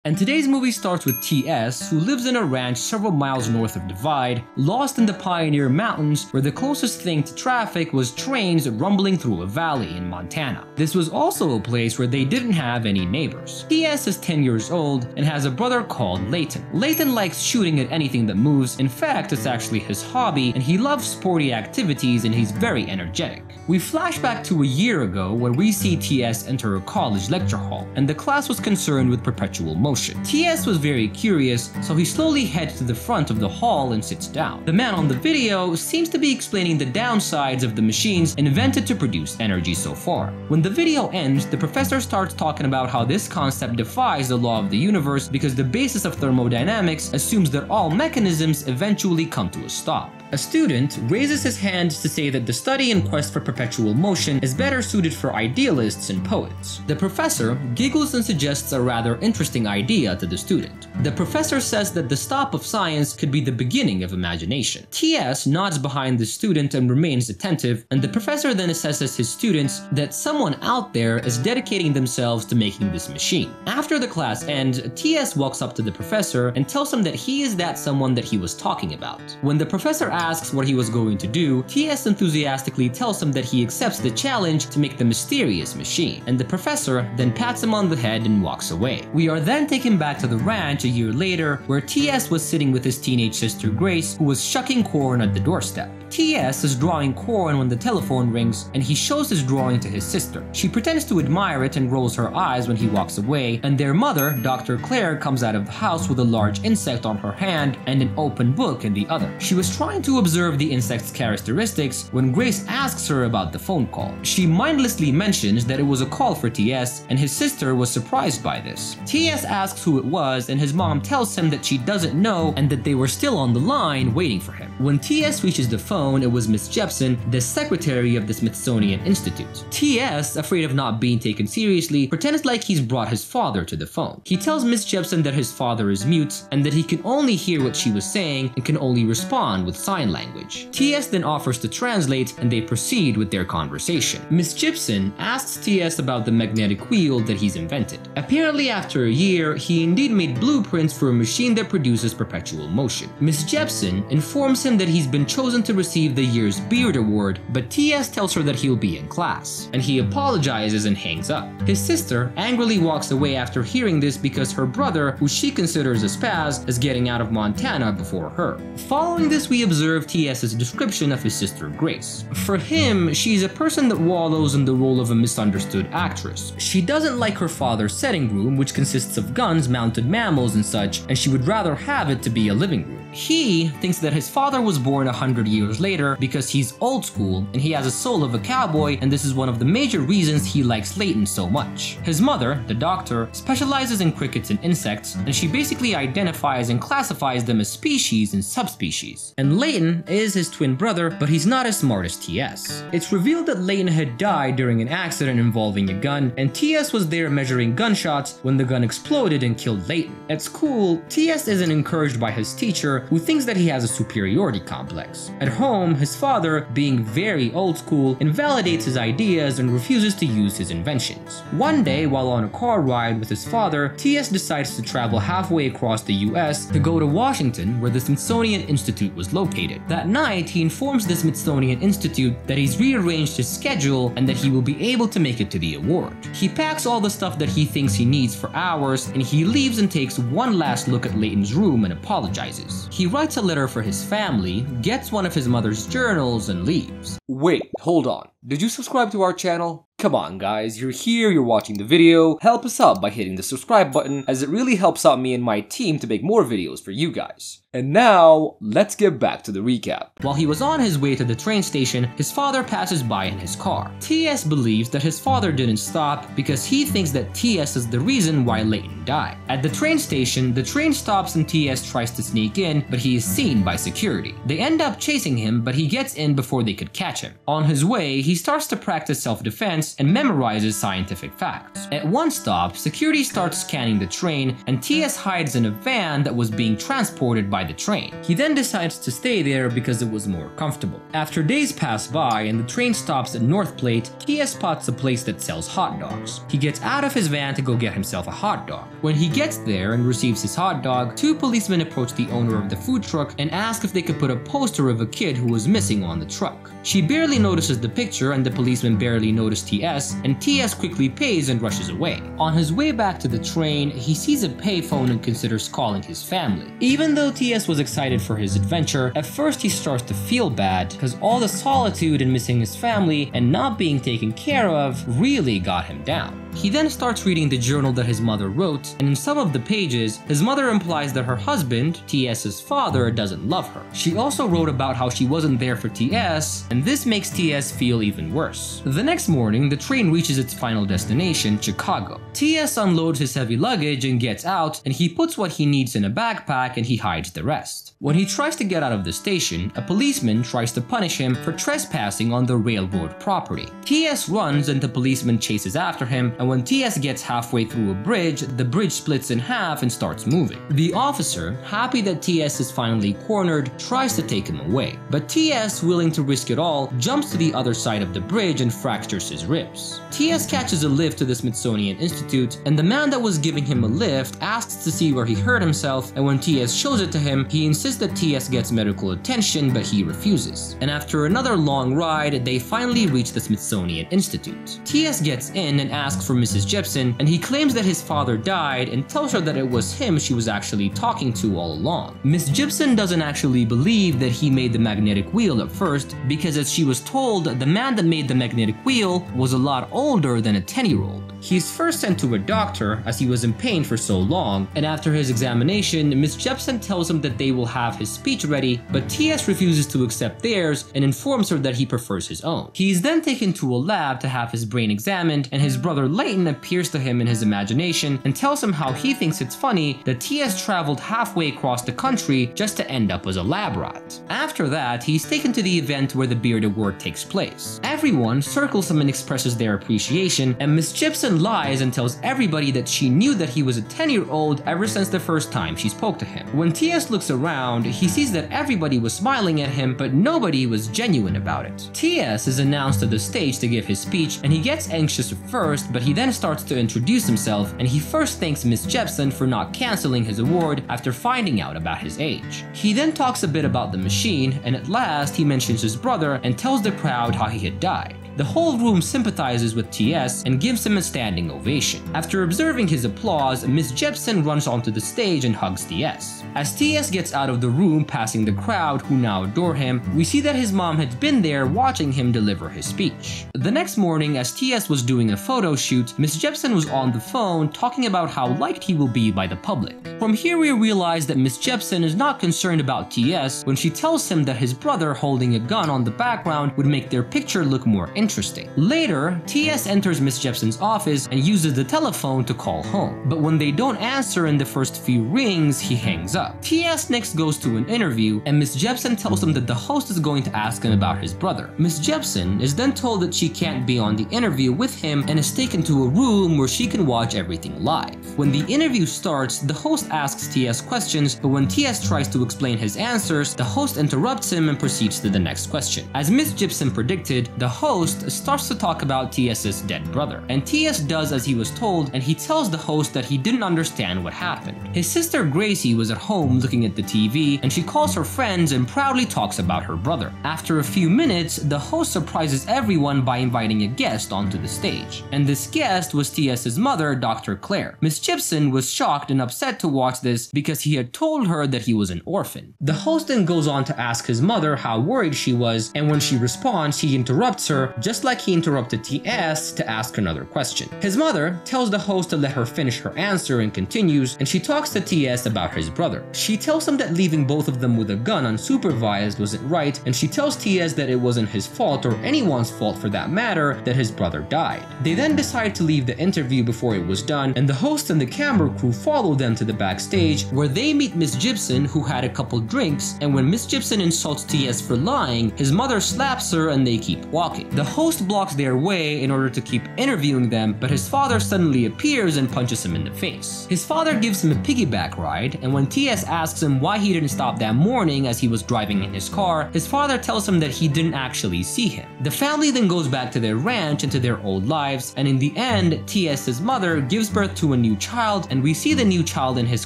And today's movie starts with TS, who lives in a ranch several miles north of Divide, lost in the Pioneer Mountains, where the closest thing to traffic was trains rumbling through a valley in Montana. This was also a place where they didn't have any neighbors. TS is 10 years old and has a brother called Layton. Layton likes shooting at anything that moves. In fact, it's actually his hobby, and he loves sporty activities and he's very energetic. We flash back to a year ago where we see TS enter a college lecture hall, and the class was concerned with perpetual motion. TS was very curious, so he slowly heads to the front of the hall and sits down. The man on the video seems to be explaining the downsides of the machines invented to produce energy so far. When the video ends, the professor starts talking about how this concept defies the law of the universe because the basis of thermodynamics assumes that all mechanisms eventually come to a stop. A student raises his hand to say that the study and quest for perpetual motion is better suited for idealists and poets. The professor giggles and suggests a rather interesting idea to the student. The professor says that the stop of science could be the beginning of imagination. TS nods behind the student and remains attentive, and the professor then assesses his students that someone out there is dedicating themselves to making this machine. After the class ends, TS walks up to the professor and tells him that he is that someone that he was talking about. When the professor asks what he was going to do, TS enthusiastically tells him that he accepts the challenge to make the mysterious machine, and the professor then pats him on the head and walks away. We are then taken back to the ranch a year later, where TS was sitting with his teenage sister Grace, who was shucking corn at the doorstep. TS is drawing corn when the telephone rings, and he shows his drawing to his sister. She pretends to admire it and rolls her eyes when he walks away, and their mother, Dr. Claire, comes out of the house with a large insect on her hand and an open book in the other. She was trying to observe the insect's characteristics when Grace asks her about the phone call. She mindlessly mentions that it was a call for TS, and his sister was surprised by this. TS asks who it was, and his mom tells him that she doesn't know and that they were still on the line waiting for him. When TS reaches the phone, it was Miss Jepson, the secretary of the Smithsonian Institute. TS, afraid of not being taken seriously, pretends like he's brought his father to the phone. He tells Miss Jepson that his father is mute and that he can only hear what she was saying and can only respond with sign language. TS then offers to translate, and they proceed with their conversation. Miss Jepson asks TS about the magnetic wheel that he's invented. Apparently, after a year, he indeed made blueprints for a machine that produces perpetual motion. Miss Jepson informs him that he's been chosen to receive the year's Beard Award, but TS tells her that he'll be in class, and he apologizes and hangs up. His sister angrily walks away after hearing this because her brother, who she considers a spaz, is getting out of Montana before her. Following this, we observe TS's description of his sister Grace. For him, she's a person that wallows in the role of a misunderstood actress. She doesn't like her father's setting room, which consists of guns, mounted mammals, and such, and she would rather have it to be a living room. He thinks that his father was born 100 years later because he's old school and he has a soul of a cowboy, and this is one of the major reasons he likes Layton so much. His mother, the doctor, specializes in crickets and insects, and she basically identifies and classifies them as species and subspecies. And Layton is his twin brother, but he's not as smart as TS. It's revealed that Layton had died during an accident involving a gun, and TS was there measuring gunshots when the gun exploded and killed Layton. At school, TS isn't encouraged by his teacher, who thinks that he has a superiority complex. At home, his father, being very old school, invalidates his ideas and refuses to use his inventions. One day, while on a car ride with his father, TS decides to travel halfway across the US to go to Washington, where the Smithsonian Institute was located. That night, he informs the Smithsonian Institute that he's rearranged his schedule and that he will be able to make it to the award. He packs all the stuff that he thinks he needs for hours, and he leaves and takes one last look at Layton's room and apologizes. He writes a letter for his family, gets one of his mother's journals, and leaves. Wait, hold on. Did you subscribe to our channel? Come on guys, you're here, you're watching the video. Help us out by hitting the subscribe button, as it really helps out me and my team to make more videos for you guys. And now, let's get back to the recap. While he was on his way to the train station, his father passes by in his car. TS believes that his father didn't stop because he thinks that TS is the reason why Layton died. At the train station, the train stops and TS tries to sneak in, but he is seen by security. They end up chasing him, but he gets in before they could catch him. On his way, he starts to practice self-defense TS and memorizes scientific facts. At one stop, security starts scanning the train and TS hides in a van that was being transported by the train. He then decides to stay there because it was more comfortable. After days pass by and the train stops at North Plate, TS spots a place that sells hot dogs. He gets out of his van to go get himself a hot dog. When he gets there and receives his hot dog, two policemen approach the owner of the food truck and ask if they could put a poster of a kid who was missing on the truck. She barely notices the picture and the policeman barely notice TS, and TS quickly pays and rushes away. On his way back to the train, he sees a payphone and considers calling his family. Even though TS was excited for his adventure, at first he starts to feel bad because all the solitude and missing his family and not being taken care of really got him down. He then starts reading the journal that his mother wrote, and in some of the pages, his mother implies that her husband, TS's father, doesn't love her. She also wrote about how she wasn't there for TS, and this makes TS feel even worse. The next morning, the train reaches its final destination, Chicago. TS unloads his heavy luggage and gets out, and he puts what he needs in a backpack and he hides the rest. When he tries to get out of the station, a policeman tries to punish him for trespassing on the railroad property. TS runs and the policeman chases after him, and when TS gets halfway through a bridge, the bridge splits in half and starts moving. The officer, happy that TS is finally cornered, tries to take him away. But TS, willing to risk it all, jumps to the other side of the bridge and fractures his ribs. TS catches a lift to the Smithsonian Institute, and the man that was giving him a lift asks to see where he hurt himself, and when TS shows it to him, he insists that TS gets medical attention, but he refuses. And after another long ride, they finally reach the Smithsonian Institute. TS gets in and asks for Mrs. Jepson, and he claims that his father died and tells her that it was him she was actually talking to all along. Miss Gibson doesn't actually believe that he made the magnetic wheel at first, because as she was told, the man that made the magnetic wheel was a lot older than a 10-year-old. He's first sent to a doctor as he was in pain for so long, and after his examination, Miss Jepson tells him that they will have his speech ready, but TS refuses to accept theirs and informs her that he prefers his own. He is then taken to a lab to have his brain examined, and his brother Leighton appears to him in his imagination and tells him how he thinks it's funny that TS traveled halfway across the country just to end up as a lab rat. After that, he's taken to the event where the Beard Award takes place. Everyone circles him and expresses their appreciation, and Miss Gibson lies and tells everybody that she knew that he was a 10-year-old ever since the first time she spoke to him. When TS looks around, he sees that everybody was smiling at him, but nobody was genuine about it. TS is announced to the stage to give his speech, and he gets anxious at first, but he then starts to introduce himself, and he first thanks Miss Jepson for not canceling his award after finding out about his age. He then talks a bit about the machine, and at last he mentions his brother and tells the crowd how he had died. The whole room sympathizes with TS and gives him a standing ovation. After observing his applause, Miss Jepson runs onto the stage and hugs TS. As TS gets out of the room passing the crowd who now adore him, we see that his mom had been there watching him deliver his speech. The next morning, as TS was doing a photo shoot, Miss Jepson was on the phone talking about how liked he will be by the public. From here we realize that Miss Jepson is not concerned about TS when she tells him that his brother holding a gun on the background would make their picture look more interesting. Later, TS enters Miss Jepson's office and uses the telephone to call home. But when they don't answer in the first few rings, he hangs up. TS next goes to an interview, and Miss Jepson tells him that the host is going to ask him about his brother. Miss Jepson is then told that she can't be on the interview with him and is taken to a room where she can watch everything live. When the interview starts, the host asks TS questions, but when TS tries to explain his answers, the host interrupts him and proceeds to the next question. As Miss Jepson predicted, the host starts to talk about TS's dead brother, and TS does as he was told, and he tells the host that he didn't understand what happened. His sister Gracie was at home looking at the TV, and she calls her friends and proudly talks about her brother. After a few minutes, the host surprises everyone by inviting a guest onto the stage, and this guest was TS's mother, Dr. Claire. Miss Jepson was shocked and upset to watch this because he had told her that he was an orphan. The host then goes on to ask his mother how worried she was, and when she responds, he interrupts her, just like he interrupted TS to ask another question. His mother tells the host to let her finish her answer and continues, and she talks to TS about his brother. She tells him that leaving both of them with a gun unsupervised wasn't right, and she tells TS that it wasn't his fault, or anyone's fault for that matter, that his brother died. They then decide to leave the interview before it was done, and the host and the camera crew follow them to the backstage, where they meet Miss Gibson, who had a couple drinks, and when Miss Gibson insults TS for lying, his mother slaps her and they keep walking. The host blocks their way in order to keep interviewing them, but his father suddenly appears and punches him in the face. His father gives him a piggyback ride, and when TS asks him why he didn't stop that morning as he was driving in his car, his father tells him that he didn't actually see him. The family then goes back to their ranch and to their old lives, and in the end, TS's mother gives birth to a new child, and we see the new child in his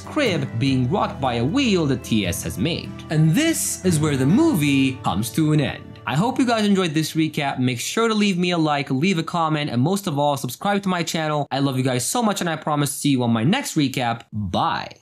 crib being rocked by a wheel that TS has made. And this is where the movie comes to an end. I hope you guys enjoyed this recap. Make sure to leave me a like, leave a comment, and most of all, subscribe to my channel. I love you guys so much, and I promise to see you on my next recap. Bye!